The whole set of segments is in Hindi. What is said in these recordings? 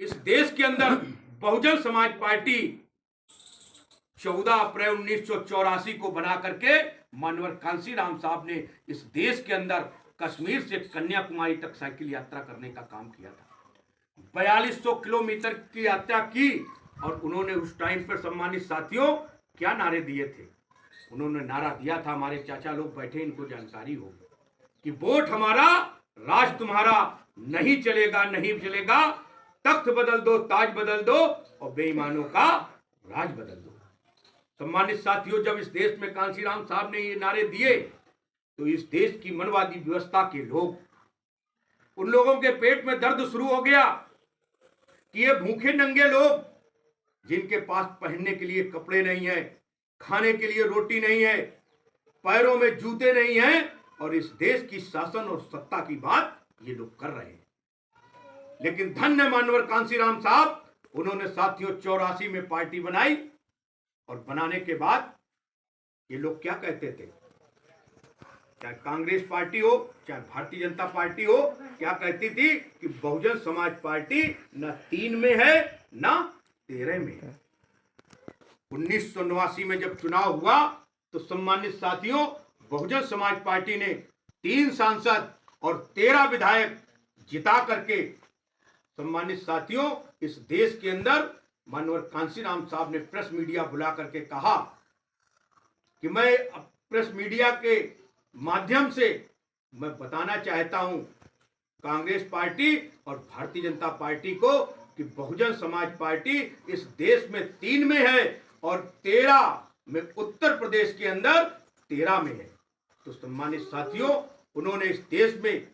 इस देश के अंदर बहुजन समाज पार्टी 14 अप्रैल 1984 को बना करके मानवर कांशीराम साहब ने इस देश के अंदर कश्मीर से कन्याकुमारी तक साइकिल यात्रा करने का काम किया था। 4200 किलोमीटर की यात्रा की और उन्होंने उस टाइम पर सम्मानित साथियों क्या नारे दिए थे। उन्होंने नारा दिया था, हमारे चाचा लोग बैठे इनको जानकारी हो, कि वोट हमारा राज तुम्हारा, नहीं चलेगा नहीं चलेगा, तख्त बदल दो ताज बदल दो और बेईमानों का राज बदल दो। सम्मानित साथियों, जब इस देश में कांशीराम साहब ने ये नारे दिए तो इस देश की मनवादी व्यवस्था के लोग, उन लोगों के पेट में दर्द शुरू हो गया कि ये भूखे नंगे लोग जिनके पास पहनने के लिए कपड़े नहीं है, खाने के लिए रोटी नहीं है, पैरों में जूते नहीं हैं, और इस देश की शासन और सत्ता की बात ये लोग कर रहे हैं। लेकिन धन्य मानवर कांशीराम साहब, उन्होंने साथियों 84 में पार्टी बनाई और बनाने के बाद ये लोग क्या कहते थे, चाहे कांग्रेस पार्टी हो चाहे भारतीय जनता पार्टी हो, क्या कहती थी कि बहुजन समाज पार्टी न 3 में है न 13 में है। 1989 में जब चुनाव हुआ तो सम्मानित साथियों, बहुजन समाज पार्टी ने 3 सांसद और 13 विधायक जिता करके सम्मानित साथियों इस देश के अंदर मानवर कांशीराम साहब ने प्रेस मीडिया बुला करके कहा कि मैं प्रेस मीडिया के माध्यम से मैं बताना चाहता हूं कांग्रेस पार्टी और भारतीय जनता पार्टी को कि बहुजन समाज पार्टी इस देश में 3 में है और 13 में उत्तर प्रदेश के अंदर 13 में है। तो सम्मानित साथियों, उन्होंने इस देश में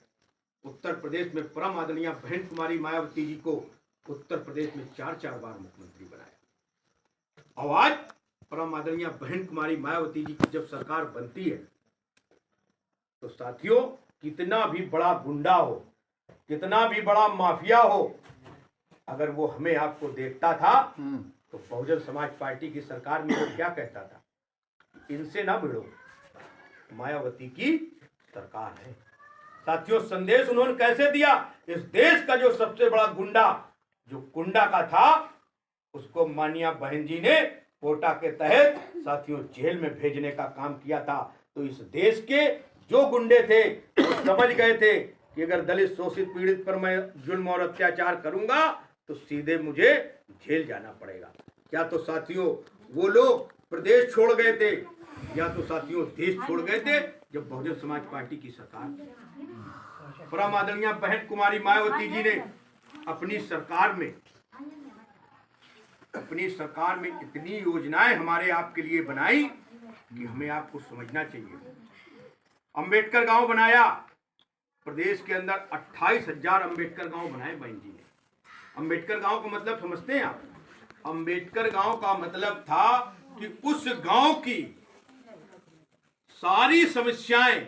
उत्तर प्रदेश में परम आदरणीय बहन कुमारी मायावती जी को उत्तर प्रदेश में 4 बार मुख्यमंत्री बनाया। और आज परम आदरणीय बहन कुमारी मायावती जी की जब सरकार बनती है तो साथियों, कितना भी बड़ा गुंडा हो, कितना भी बड़ा माफिया हो, अगर वो हमें आपको देखता था तो बहुजन समाज पार्टी की सरकार में वो क्या कहता था, इनसे ना भिड़ो, मायावती की सरकार है। साथियों, संदेश उन्होंने कैसे दिया, इस देश का जो सबसे बड़ा गुंडा जो कुंडा का था उसको मानिया बहन जी ने कोटा के तहत साथियों जेल में भेजने का काम किया था। तो इस देश के जो गुंडे थे वो समझ गए थे कि अगर दलित शोषित पीड़ित पर मैं जुल्म और अत्याचार करूंगा तो सीधे मुझे जेल जाना पड़ेगा। क्या तो साथियों वो लोग प्रदेश छोड़ गए थे या तो साथियों देश छोड़ गए थे जब बहुजन समाज पार्टी की सरकार। परम आदरणीय बहन कुमारी मायावती जी ने अपनी सरकार में इतनी योजनाएं हमारे आपके लिए बनाई कि हमें आपको समझना चाहिए। अंबेडकर गांव बनाया, प्रदेश के अंदर 28,000 अंबेडकर गांव बनाए बहन जी ने। अंबेडकर गांव का मतलब समझते हैं आप? अंबेडकर गांव का मतलब था कि उस गांव की सारी समस्याएं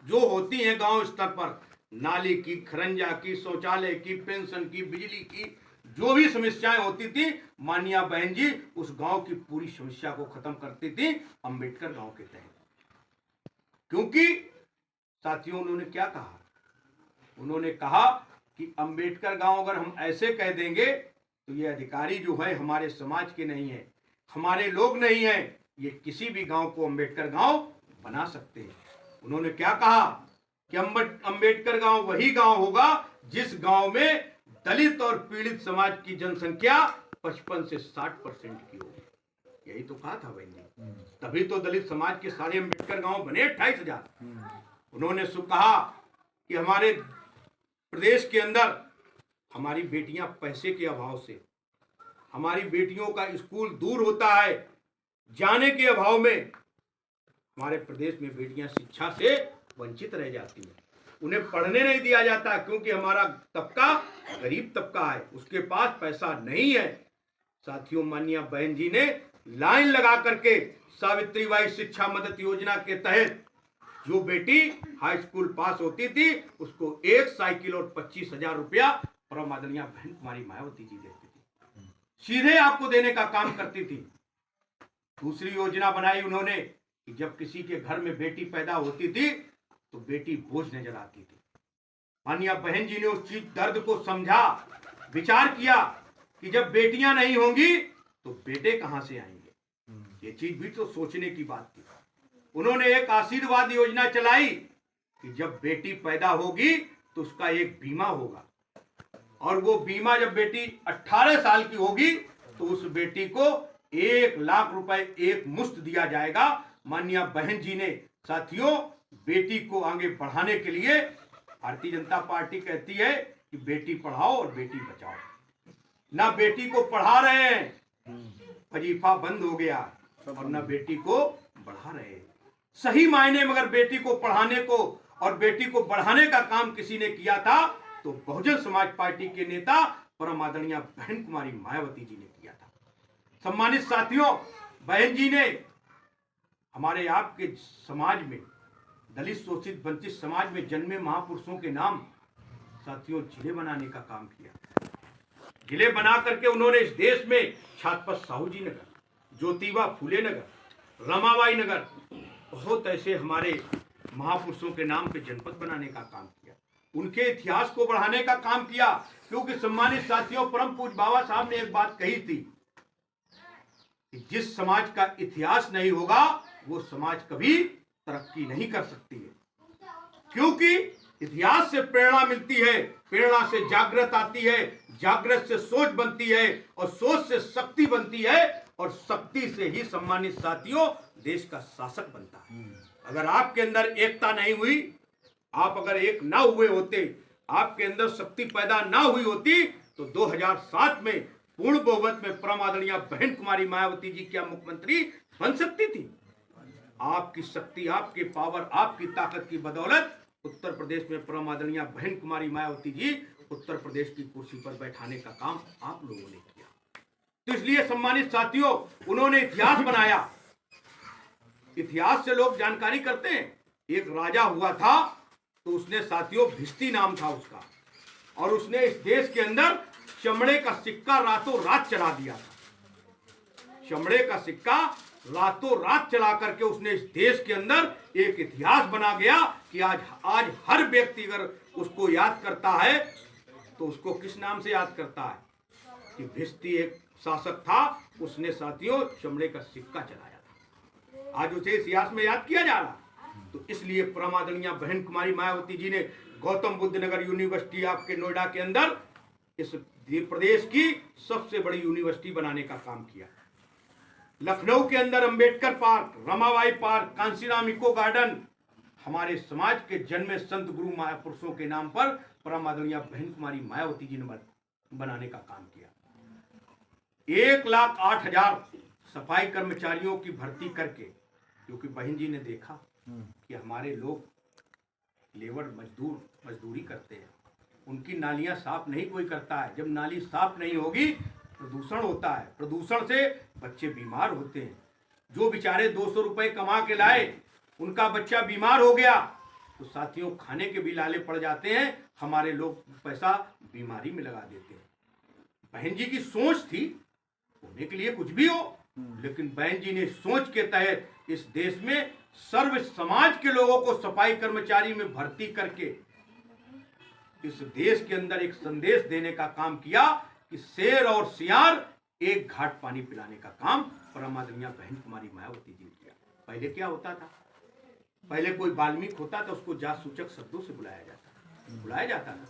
जो होती हैं गांव स्तर पर, नाली की, खरंजा की, शौचालय की, पेंशन की, बिजली की, जो भी समस्याएं होती थी, मानिया बहन जी उस गांव की पूरी समस्या को खत्म करती थी अंबेडकर गांव के तहत। क्योंकि साथियों उन्होंने क्या कहा, उन्होंने कहा कि अंबेडकर गांव अगर हम ऐसे कह देंगे तो ये अधिकारी जो है हमारे समाज के नहीं है, हमारे लोग नहीं है, ये किसी भी गांव को अंबेडकर गांव बना सकते हैं। उन्होंने क्या कहा कि अंबेडकर गांव वही गांव होगा जिस गांव में दलित और पीड़ित समाज की जनसंख्या 55 से 60% की होगी। यही तो कहा था बहन जी, तभी तो दलित समाज के सारे अंबेडकर गांव बने 28,000। उन्होंने कहा कि हमारे प्रदेश के अंदर हमारी बेटियां पैसे के अभाव से, हमारी बेटियों का स्कूल दूर होता है, जाने के अभाव में हमारे प्रदेश में बेटियां शिक्षा से वंचित रह जाती हैं, उन्हें पढ़ने नहीं दिया जाता क्योंकि हमारा तबका गरीब तबका है, उसके पास पैसा नहीं है। साथियों, माननीय बहन जी ने लाइन लगा करके सावित्रीबाई शिक्षा मदद योजना के तहत जो बेटी हाई स्कूल पास होती थी उसको 1 साइकिल और 25,000 रुपया परम आदरणीय बहन कुमारी मायावती जी देती थी, सीधे आपको देने का काम करती थी। दूसरी योजना बनाई उन्होंने कि जब किसी के घर में बेटी पैदा होती थी तो बेटी बोझ नजर आती थी। माननीय बहन जी ने उस चीज दर्द को समझा, विचार किया कि जब बेटियां नहीं होंगी तो बेटे कहां से आएंगे। ये चीज भी तो सोचने की बात थी। उन्होंने एक आशीर्वाद योजना चलाई कि जब बेटी पैदा होगी तो उसका एक बीमा होगा, और वो बीमा जब बेटी 18 साल की होगी तो उस बेटी को 1 लाख रुपए एक मुश्त दिया जाएगा। माननीय बहन जी ने साथियों बेटी को आगे बढ़ाने के लिए, भारतीय जनता पार्टी कहती है कि बेटी पढ़ाओ और बेटी बचाओ। ना बेटी को पढ़ा रहे हैं, वजीफा बंद हो गया, और ना बेटी को बढ़ा रहे हैं। सही मायने में अगर बेटी को पढ़ाने को और बेटी को बढ़ाने का काम किसी ने किया था तो बहुजन समाज पार्टी के नेता परम आदरणीय बहन कुमारी मायावती जी ने किया था। सम्मानित साथियों, बहन जी ने हमारे आपके समाज में, दलित शोषित वंचित समाज में जन्मे महापुरुषों के नाम साथियों जिले बनाने का काम किया। जिले बना करके उन्होंने इस देश में छत्रपति साहू जी नगर, ज्योतिबा फूले नगर, रमाबाई नगर, बहुत ऐसे हमारे महापुरुषों के नाम पे जनपद बनाने का काम किया। उनके इतिहास को बढ़ाने का काम किया, क्योंकि सम्मानित साथियों परम पूज्य बाबा साहब ने एक बात कही थी कि जिस समाज का इतिहास नहीं होगा वो समाज कभी तरक्की नहीं कर सकती है। क्योंकि इतिहास से प्रेरणा मिलती है, प्रेरणा से जागृत आती है, जागृत से सोच बनती है, और सोच से शक्ति बनती है, और शक्ति से ही सम्मानित साथियों देश का शासक बनता है। अगर आपके अंदर एकता नहीं हुई, आप अगर एक ना हुए होते, आपके अंदर शक्ति पैदा ना हुई होती तो 2007 में पूर्ण बहुमत में परम आदरणीय बहन कुमारी मायावती जी क्या मुख्यमंत्री बन सकती थी। आपकी शक्ति, आपके पावर, आपकी ताकत की बदौलत उत्तर प्रदेश में परम आदरणीय बहन कुमारी मायावती जी उत्तर प्रदेश की कुर्सी पर बैठाने का काम आप लोगों ने किया। तो इसलिए सम्मानित साथियों उन्होंने इतिहास बनाया। इतिहास से लोग जानकारी करते हैं। एक राजा हुआ था तो उसने साथियों भिस्ती नाम था उसका, और उसने इस देश के अंदर चमड़े का सिक्का रातों रात चला दिया था। चमड़े का सिक्का रातों रात चला करके उसने इस देश के अंदर एक इतिहास बना गया कि आज हर व्यक्ति अगर उसको याद करता है तो उसको किस नाम से याद करता है कि भिस्ती एक शासक था, उसने साथियों चमड़े का सिक्का चलाया था। आज उसे इतिहास में याद किया जा रहा। तो इसलिए परम आदरणीय बहन कुमारी मायावती जी ने गौतम बुद्ध नगर यूनिवर्सिटी आपके नोएडा के अंदर इस प्रदेश की सबसे बड़ी यूनिवर्सिटी बनाने का काम किया। लखनऊ के अंदर Ambedkar park, Ramabai park, Kanshiram eco garden हमारे समाज के जन्मे संत गुरु महापुरुषों के नाम पर परम आदरणीय बहन कुमारी मायावती जी ने बनाने का काम किया। 1,08,000 सफाई कर्मचारियों की भर्ती करके, क्योंकि बहन जी ने देखा कि हमारे लोग लेबर मजदूरी करते हैं, उनकी नालियां साफ नहीं कोई करता है। जब नाली साफ नहीं होगी प्रदूषण होता है, प्रदूषण से बच्चे बीमार होते हैं। जो बेचारे 200 रुपए कमा के लाए उनका बच्चा बीमार हो गया तो साथियों खाने के भी लाले पड़ जाते हैं। हमारे लोग पैसा बीमारी में लगा देते हैं। बहन जी की सोच थी होने के लिए कुछ भी हो, लेकिन बहन जी ने सोच के तहत इस देश में सर्व समाज के लोगों को सफाई कर्मचारी में भर्ती करके इस देश के अंदर एक संदेश देने का काम किया कि शेर और सियार एक घाट पानी पिलाने का काम परम आदरणीय बहन कुमारी मायावती जी ने किया। पहले क्या होता था, पहले कोई वाल्मीकि होता था उसको जात सूचक शब्दों से बुलाया जाता था।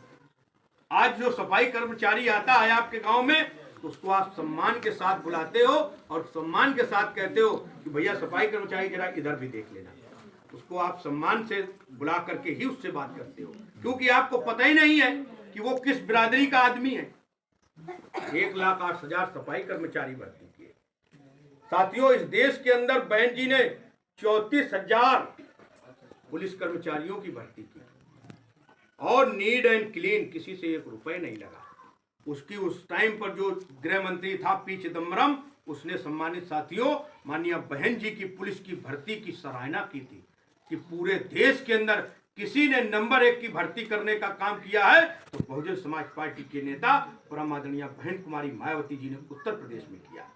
आज जो सफाई कर्मचारी आता है आपके गांव में तो उसको आप सम्मान के साथ बुलाते हो और सम्मान के साथ कहते हो कि भैया सफाई कर्मचारी जरा इधर भी देख लेना। उसको आप सम्मान से बुला करके ही उससे बात करते हो, क्योंकि आपको पता ही नहीं है कि वो किस बिरादरी का आदमी है। 1,08,000 सफाई कर्मचारी भर्ती किए। साथियों इस देश के अंदर बहन जी ने 34,000 पुलिस कर्मचारियों की भर्ती की और नीट एंड क्लीन किसी से 1 रुपए नहीं लगा। उसकी उस टाइम पर जो गृह मंत्री था पी चिदम्बरम, उसने सम्मानित साथियों माननीय बहन जी की पुलिस की भर्ती की सराहना की थी कि पूरे देश के अंदर किसी ने नंबर 1 की भर्ती करने का काम किया है तो बहुजन समाज पार्टी के नेता परम आदरणीय बहन कुमारी मायावती जी ने उत्तर प्रदेश में किया।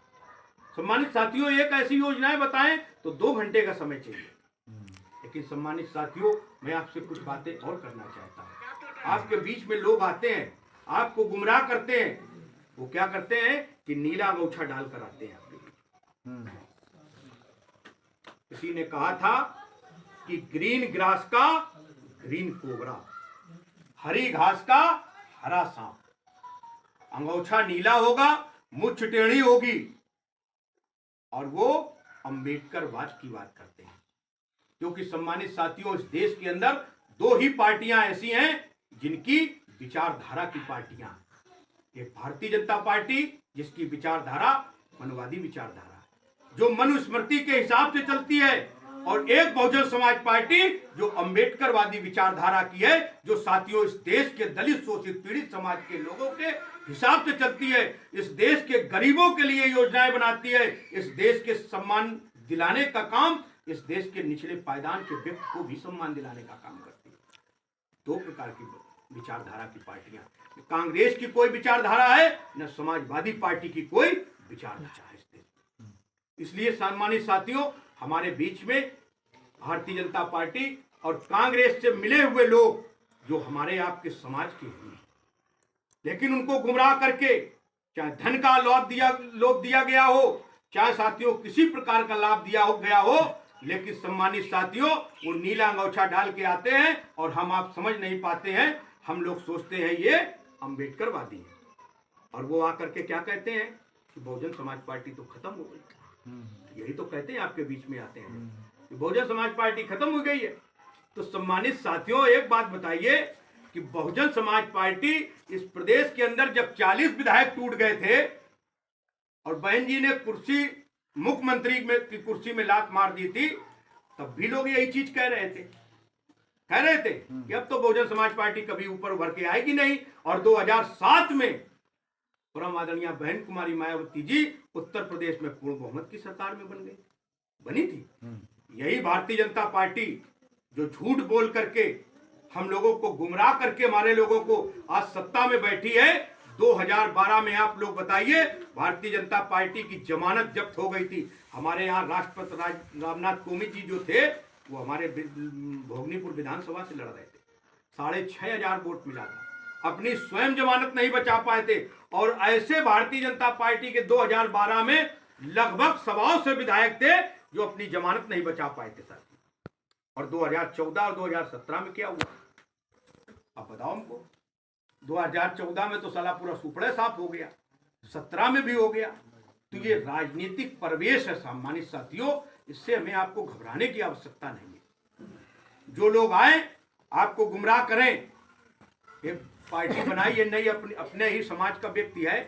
सम्मानित साथियों एक ऐसी योजनाएं बताएं तो 2 घंटे का समय चाहिए, लेकिन सम्मानित साथियों मैं आपसे कुछ बातें और करना चाहता हूं। आपके बीच में लोग आते हैं, आपको गुमराह करते हैं वो क्या करते हैं कि नीला अंगूठा डालकर आते हैं आपके बीच। किसी ने कहा था कि ग्रीन ग्रास का ग्रीन कोबरा, हरी घास का हरा सांप। अंगूठा नीला होगा, मुछ टेढ़ी होगी, और वो अम्बेडकरवाद की बात करते हैं। क्योंकि सम्मानित साथियों, इस देश के अंदर दो ही पार्टियां ऐसी हैं जिनकी विचारधारा की पार्टियां, एक भारतीय जनता पार्टी जिसकी विचारधारा मनवादी विचारधारा है, जो मनुस्मृति के हिसाब से चलती है, और एक बहुजन समाज पार्टी जो अम्बेडकरवादी विचारधारा की है, जो साथियों इस देश के दलित, शोषित, पीड़ित समाज के लोगों के हिसाब से चलती है, इस देश के गरीबों के लिए योजनाएं बनाती है, इस देश के सम्मान दिलाने का काम, इस देश के निचले पायदान के व्यक्ति को भी सम्मान दिलाने का काम करती है। दो प्रकार की विचारधारा की पार्टियां, कांग्रेस की कोई विचारधारा है, न समाजवादी पार्टी की कोई विचारधारा है इस देश। इसलिए सम्मानित साथियों, हमारे बीच में भारतीय जनता पार्टी और कांग्रेस से मिले हुए लोग जो हमारे आपके समाज के हैं, लेकिन उनको गुमराह करके, चाहे धन का लोभ दिया गया हो, चाहे साथियों किसी प्रकार का लाभ दिया हो गया हो, लेकिन सम्मानित साथियों वो नीला अंगूठा डाल के आते हैं और हम आप समझ नहीं पाते हैं। हम लोग सोचते हैं ये अम्बेडकरवादी है, और वो आकर के क्या कहते हैं कि बहुजन समाज पार्टी तो खत्म हो गई। यही तो कहते हैं, आपके बीच में आते हैं कि बहुजन समाज पार्टी खत्म हो गई है। तो सम्मानित साथियों, एक बात बताइए कि बहुजन समाज पार्टी इस प्रदेश के अंदर जब 40 विधायक टूट गए थे और बहन जी ने कुर्सी, मुख्यमंत्री की कुर्सी में लात मार दी थी, तब भी लोग यही चीज कह रहे थे कि अब तो बहुजन समाज पार्टी कभी ऊपर उभर के आएगी नहीं। और 2007 में परम आदरणीय बहन कुमारी मायावती जी उत्तर प्रदेश में पूर्ण बहुमत की सरकार में बनी थी। यही भारतीय जनता पार्टी जो झूठ बोल करके हम लोगों को गुमराह करके हमारे लोगों को आज सत्ता में बैठी है। 2012 में आप लोग बताइए, भारतीय जनता पार्टी की जमानत जब्त हो गई थी। हमारे यहाँ राष्ट्रपति रामनाथ कोविंद जी जो थे, वो हमारे भोगनीपुर विधानसभा से लड़ रहे थे, 6,500 वोट मिला था, अपनी स्वयं जमानत नहीं बचा पाए थे। और ऐसे भारतीय जनता पार्टी के 2012 में लगभग 100 विधायक थे जो अपनी जमानत नहीं बचा पाए थे साथी। और 2014 और 2017 में क्या हुआ, आप बताओ हमको। 2014 में तो साला पूरा सुपड़े साफ हो गया, 17 में भी हो गया। तो ये राजनीतिक परिवेश है सम्मानित साथियों, इससे हमें आपको घबराने की आवश्यकता नहीं है। जो लोग आए आपको गुमराह करें, एक पार्टी बनाई ये नहीं, अपने ही समाज का व्यक्ति है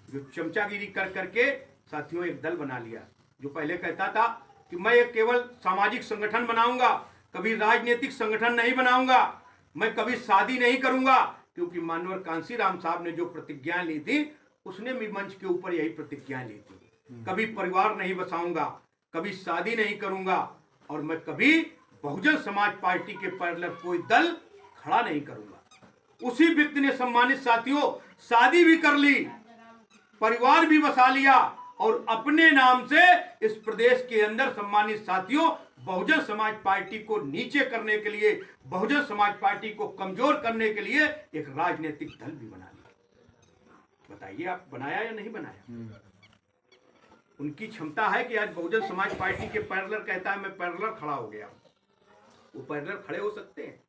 जो चमचागिरी कर करके साथियों एक दल बना लिया, जो पहले कहता था कि मैं एक केवल सामाजिक संगठन बनाऊंगा, कभी राजनीतिक संगठन नहीं बनाऊंगा, मैं कभी शादी नहीं करूंगा। क्योंकि मानवर कांसीराम साहब ने जो प्रतिज्ञा ली थी, उसने भी मंच के ऊपर यही प्रतिज्ञा ली थी, कभी परिवार नहीं बसाऊंगा, कभी शादी नहीं करूंगा, और मैं कभी बहुजन समाज पार्टी के पैरेलल कोई दल खड़ा नहीं करूंगा। उसी व्यक्ति ने सम्मानित साथियों शादी भी कर ली, परिवार भी बसा लिया, और अपने नाम से इस प्रदेश के अंदर सम्मानित साथियों बहुजन समाज पार्टी को नीचे करने के लिए, बहुजन समाज पार्टी को कमजोर करने के लिए एक राजनीतिक दल भी बना लिया। बताइए आप बनाया या नहीं बनाया? उनकी क्षमता है कि आज बहुजन समाज पार्टी के पैरेलल कहता है मैं पैरेलल खड़ा हो गया, वो पैरेलल खड़े हो सकते हैं।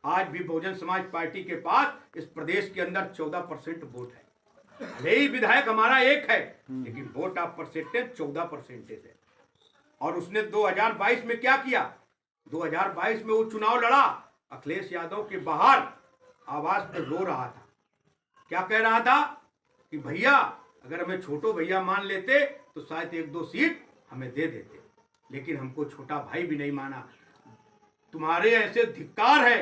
आज भी बहुजन समाज पार्टी के पास इस प्रदेश के अंदर 14% वोट है। भले ही विधायक हमारा एक है, लेकिन वोट ऑफ परसेंटेज 14% है। और उसने 2022 में क्या किया, 2022 में वो चुनाव लड़ा, अखिलेश यादव के बाहर आवाज पे रो रहा था, क्या कह रहा था कि भैया अगर हमें छोटो भैया मान लेते तो शायद 1-2 सीट हमें दे देते, लेकिन हमको छोटा भाई भी नहीं माना। तुम्हारे ऐसे धिक्कार है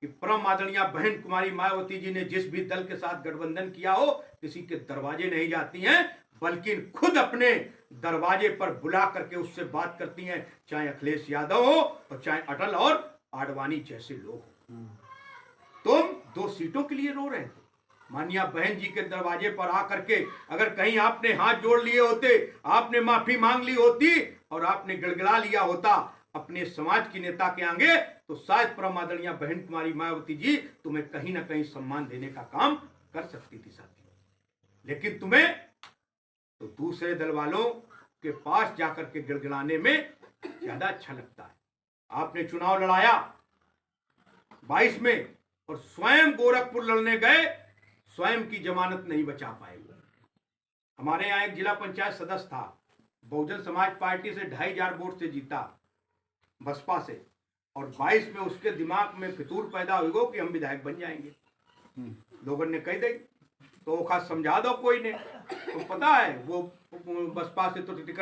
कि परम आदरणीय बहन कुमारी मायावती जी ने जिस भी दल के साथ गठबंधन किया हो, किसी के दरवाजे नहीं जाती हैं, बल्कि खुद अपने दरवाजे पर बुला करके उससे बात करती हैं, चाहे अखिलेश यादव हो और चाहे अटल और आडवाणी जैसे लोग हो। तुम 2 सीटों के लिए रो रहे थे, माननीय बहन जी के दरवाजे पर आकर के अगर कहीं आपने हाथ जोड़ लिए होते, आपने माफी मांग ली होती और आपने गिड़गिड़ा लिया होता अपने समाज की नेता के आगे, तो शायद परम आदरणीय बहन कुमारी मायावती जी तुम्हें कहीं ना कहीं सम्मान देने का काम कर सकती थी साथी। लेकिन तुम्हें तो दूसरे दल वालों के पास जाकर के गिड़गिड़ाने में ज्यादा अच्छा लगता है। आपने चुनाव लड़ाया 22 में और स्वयं गोरखपुर लड़ने गए, स्वयं की जमानत नहीं बचा पाए। हमारे यहाँ एक जिला पंचायत सदस्य था, बहुजन समाज पार्टी से 2500 वोट से जीता बसपा से, और 22 में उसके दिमाग में फितूर पैदा होगा कि हम विधायक बन जाएंगे। लोगों ने कह दी तो खास समझा दो कोई ने, तो पता है वो बसपा से तो टिकट